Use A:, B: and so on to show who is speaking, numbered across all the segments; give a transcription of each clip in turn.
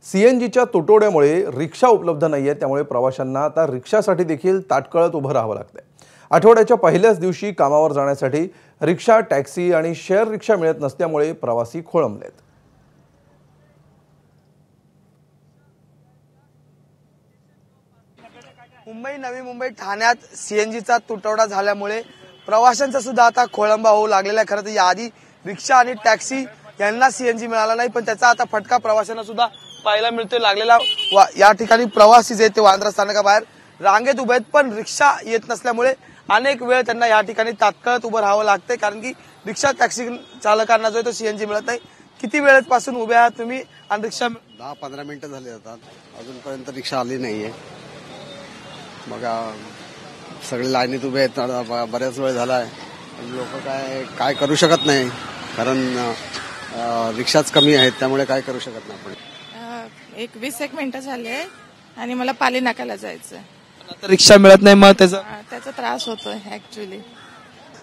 A: सीएनजीच्या तुटवड्यामुळे रिक्षा उपलब्ध नाहीये, त्यामुळे प्रवाशांना आता रिक्षासाठी देखील ताटकळत उभं राहावं लागतंय। आठवड्याच्या पहिल्याच दिवशी कामावर जाण्यासाठी रिक्षा, टॅक्सी आणि शेअर रिक्षा मिळत नसल्यामुळे प्रवासी खोळंबलेत।
B: मुंबई, नवी मुंबई, ठाण्यात सीएनजीचा तुटवडा झाल्यामुळे प्रवाशांचा सुद्धा आता खोळंबा होऊ लागलेला आहे। खरं तर याआधी रिक्षा आणि टॅक्सी यांना सीएनजी मिळाला नाही, पण त्याचा आता फटका प्रवाशांना सुद्धा पाहायला मिळतोय लागलेला। या ठिकाणी प्रवासी जे ते वांद्रा स्थानकाबाहेर रांगेत उभे आहेत, पण रिक्षा येत नसल्यामुळे अनेक वेळ त्यांना या ठिकाणी तात्काळ उभं राहावं लागतंय, कारण की रिक्षा टॅक्सी चालकांना जो तो सीएनजी मिळत नाही। किती वेळेपासून उभे आहात तुम्ही आणि रिक्षा?
C: 10-15 मिनिटं झाली जातात, अजूनपर्यंत रिक्षा आली नाहीये। मग सगळे लाईनीत उभे आहेत, बऱ्याच वेळ झालाय। लोक काय करू शकत नाही, कारण रिक्षाच कमी आहेत, त्यामुळे काय करू शकत नाही आपण।
D: 20 मिनिटं झाले आणि मला पाली नाक्याला जायचं,
B: आता रिक्षा मिळत नाही, मग
D: त्याचा त्रास होतोय ऍक्च्युअली।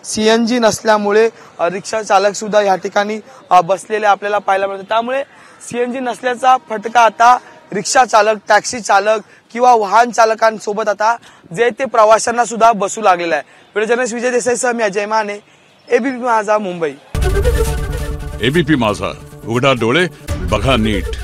B: सीएनजी नसल्यामुळे रिक्षा चालक सुद्धा या ठिकाणी बसलेले आपल्याला पाहायला मिळतात, त्यामुळे सीएनजी नसल्याचा फटका आता रिक्षा चालक, टॅक्सी चालक किंवा वाहन चालकांसोबत आता जे ते प्रवाशांना सुद्धा बसू लागलेला आहे। व्हिडिओ जर्नलिस्ट विजय देसाईसह मी अजय माने, एबीपी माझा, मुंबई।
E: एबीपी माझा, उघडा डोळे बघा नीट।